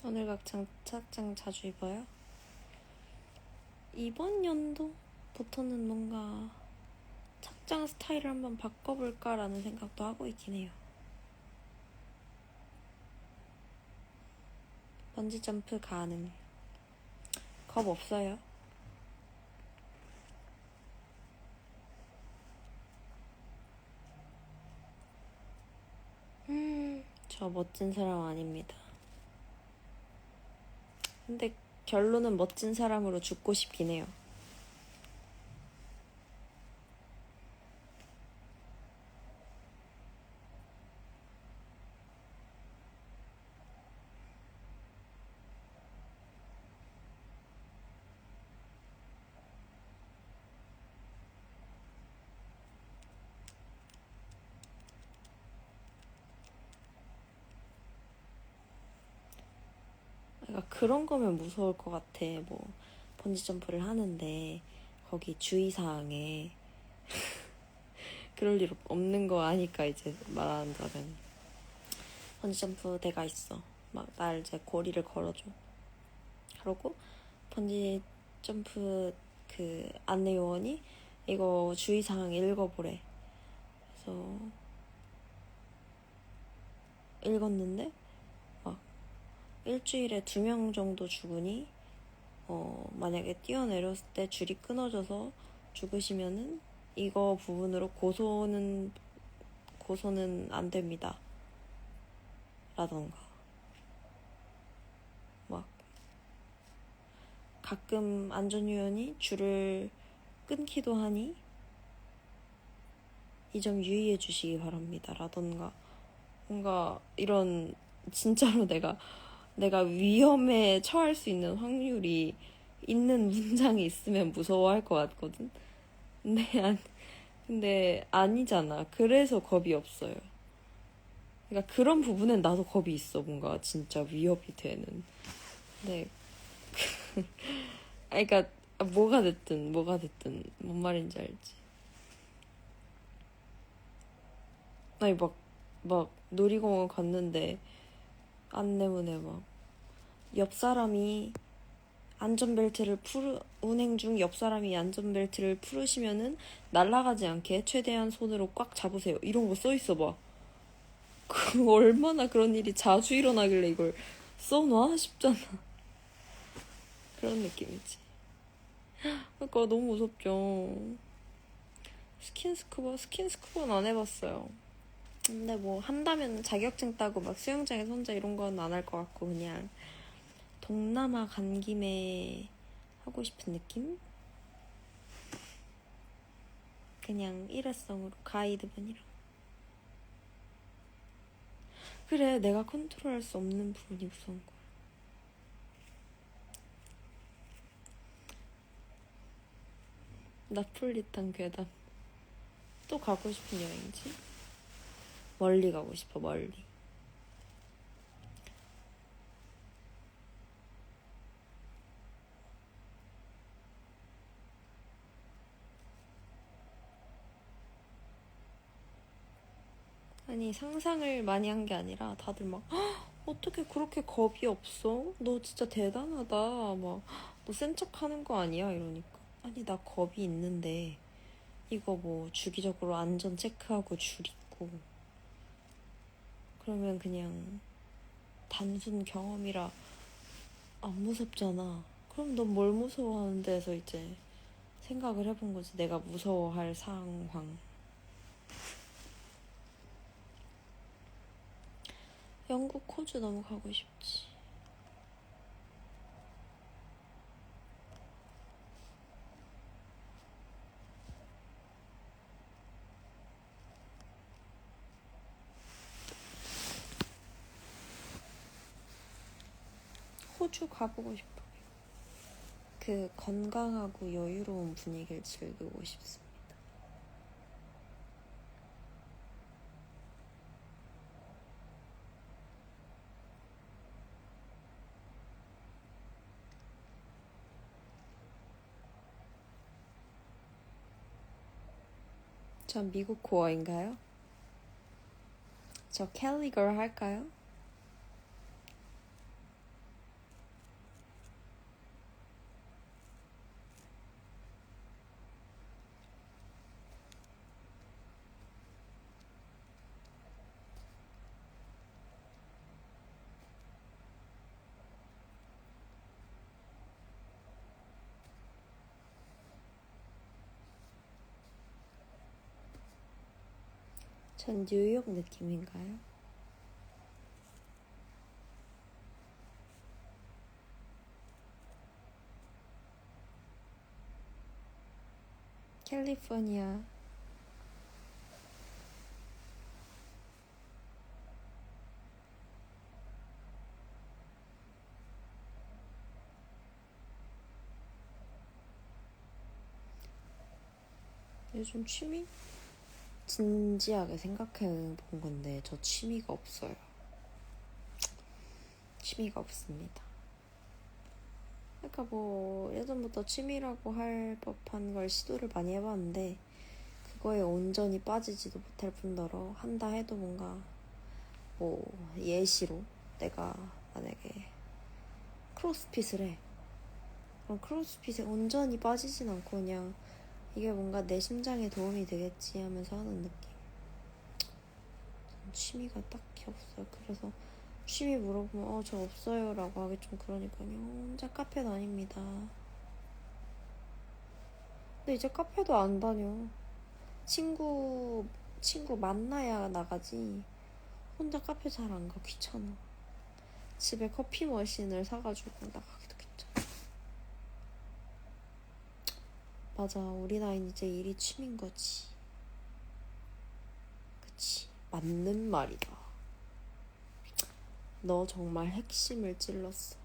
오늘 각장 착장 자주 입어요? 이번 연도부터는 뭔가 착장 스타일을 한번 바꿔볼까라는 생각도 하고 있긴 해요. 번지점프 가능. 겁 없어요? 저 멋진 사람 아닙니다. 근데 결론은 멋진 사람으로 죽고 싶긴 해요. 그런 거면 무서울 것 같아. 뭐 번지 점프를 하는데 거기 주의사항에 그럴 일 없는 거 아니까 이제 말한다면 번지 점프대가 있어. 막 날 이제 고리를 걸어줘. 그러고 번지 점프 그 안내 요원이 이거 주의사항 읽어보래. 그래서 읽었는데 막 일주일에 2명 정도 죽으니 만약에 뛰어내렸을 때 줄이 끊어져서 죽으시면은 이거 부분으로 고소는 안 됩니다. 라던가 막 가끔 안전요원이 줄을 끊기도 하니 이 점 유의해 주시기 바랍니다. 라던가 뭔가 이런 진짜로 내가 위험에 처할 수 있는 확률이 있는 문장이 있으면 무서워할 것 같거든. 근데 아니잖아. 그래서 겁이 없어요. 그러니까 그런 부분엔 나도 겁이 있어. 뭔가 진짜 위협이 되는. 네. 그러니까 뭐가 됐든 뭔 말인지 알지. 아니 막 놀이공원 갔는데 안내문에 막 옆 사람이 운행 중 옆 사람이 안전벨트를 풀으시면은 날아가지 않게 최대한 손으로 꽉 잡으세요. 이런 거 써있어 봐. 그 얼마나 그런 일이 자주 일어나길래 이걸 써놔 싶잖아. 그런 느낌이지. 그러니까 너무 무섭죠. 스킨스쿠버는 안 해봤어요. 근데 뭐 한다면 자격증 따고 막 수영장에서 혼자 이런 건 안 할 것 같고 그냥 동남아 간 김에 하고 싶은 느낌? 그냥 일회성으로 가이드분이랑. 그래, 내가 컨트롤할 수 없는 부분이 무서운 거야. 나폴리탄 괴담. 또 가고 싶은 여행지? 멀리 가고 싶어, 멀리. 아니, 상상을 많이 한 게 아니라 다들 막 어떻게 그렇게 겁이 없어? 너 진짜 대단하다. 막 너 센 척하는 거 아니야? 이러니까. 아니, 나 겁이 있는데 이거 뭐 주기적으로 안전 체크하고 줄 있고 그러면 그냥 단순 경험이라 안 무섭잖아. 그럼 넌 뭘 무서워하는데 해서 이제 생각을 해본 거지. 내가 무서워할 상황. 영국 호주 너무 가고 싶지. 호주 가보고 싶어. 그 건강하고 여유로운 분위기를 즐기고 싶습니다. 전 미국 고어인가요? 저 캘리걸 할까요? 전 뉴욕 느낌인가요? 캘리포니아. 요즘 취미? 진지하게 생각해 본 건데 저 취미가 없어요. 취미가 없습니다. 그러니까 뭐 예전부터 취미라고 할 법한 걸 시도를 많이 해봤는데 그거에 온전히 빠지지도 못할 뿐더러 한다 해도 뭔가 뭐 예시로 내가 만약에 크로스핏을 해. 그럼 크로스핏에 온전히 빠지진 않고 그냥 이게 뭔가 내 심장에 도움이 되겠지 하면서 하는 느낌. 취미가 딱히 없어요. 그래서 취미 물어보면 저 없어요 라고 하기 좀 그러니까요. 혼자 카페 다닙니다. 근데 이제 카페도 안 다녀. 친구 만나야 나가지. 혼자 카페 잘 안 가. 귀찮아. 집에 커피 머신을 사가지고 나가기도 귀찮아. 맞아, 우리 나이는 이제 일이 취미인 거지. 그치, 맞는 말이다. 너 정말 핵심을 찔렀어.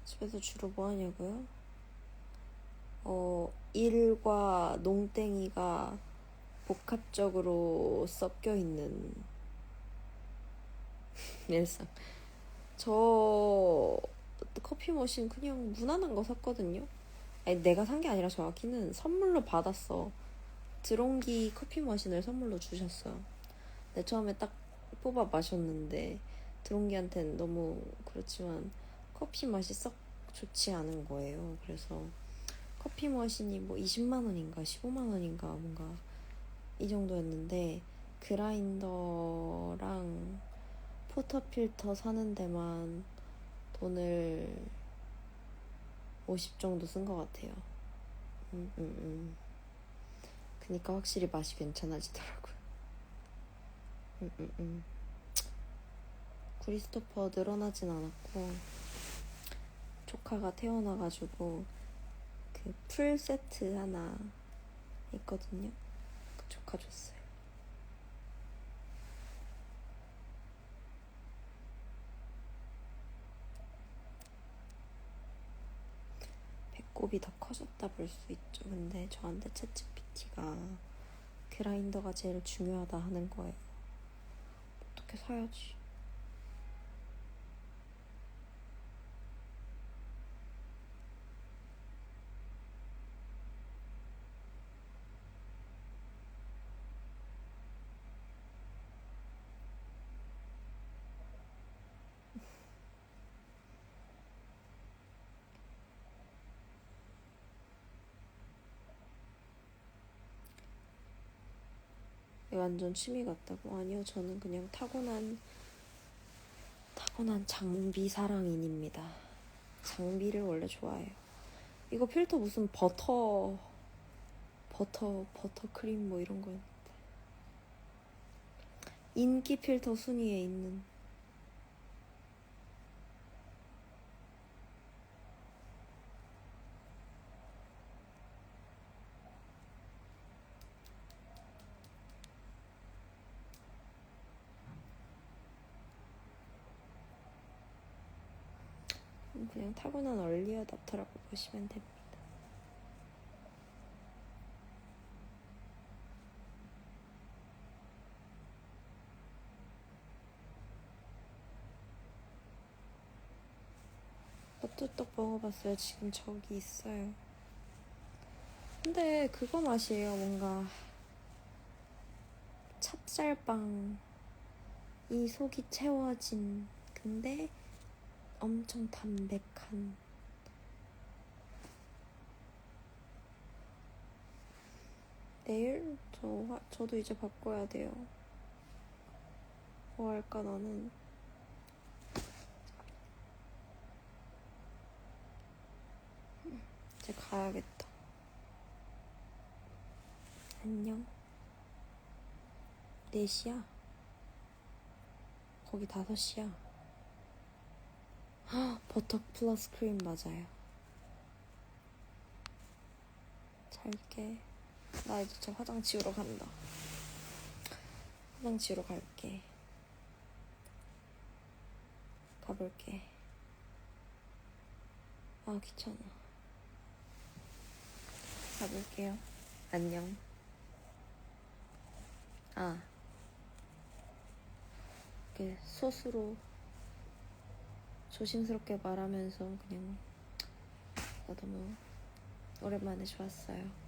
집에서 주로 뭐 하냐고요? 일과 농땡이가 복합적으로 섞여 있는 일상. 저 커피 머신 그냥 무난한 거 샀거든요. 아니 내가 산 게 아니라 정확히는 선물로 받았어. 드롱기 커피 머신을 선물로 주셨어요. 근데 처음에 딱 뽑아 마셨는데 드롱기한테는 너무 그렇지만 커피 맛이 썩 좋지 않은 거예요. 그래서 커피 머신이 뭐 20만 원인가 15만 원인가 뭔가 이 정도였는데 그라인더랑 포터필터 사는 데만 돈을 50 정도 쓴 것 같아요. 그니까 확실히 맛이 괜찮아지더라고요. 크리스토퍼 늘어나진 않았고 조카가 태어나가지고 그 풀 세트 하나 있거든요. 그 조카 줬어요. 배꼽이 더 커졌다 볼 수 있죠. 근데 저한테 챗GPT가 그라인더가 제일 중요하다 하는 거예요. 어떻게 사야지. 완전 취미 같다고? 아니요, 저는 그냥 타고난 장비 사랑인입니다. 장비를 원래 좋아해요. 이거 필터 무슨 버터 크림 뭐 이런 거였는데 인기 필터 순위에 있는. 그냥 타고난 얼리 어답터라고 보시면 됩니다. 버터떡 먹어봤어요. 지금 저기 있어요. 근데 그거 맛이에요. 뭔가 찹쌀빵 이 속이 채워진 근데 엄청 담백한. 내일 저도 이제 바꿔야 돼요. 뭐 할까 나는. 이제 가야겠다. 안녕. 4시야? 거기 5시야. 버터 플러스 크림 맞아요. 잘게. 나 이제 저 화장 지우러 간다. 화장 지우러 갈게. 가볼게. 귀찮아. 가볼게요. 안녕. 아, 이렇게 소수로 조심스럽게 말하면서 그냥 너무 오랜만에 좋았어요.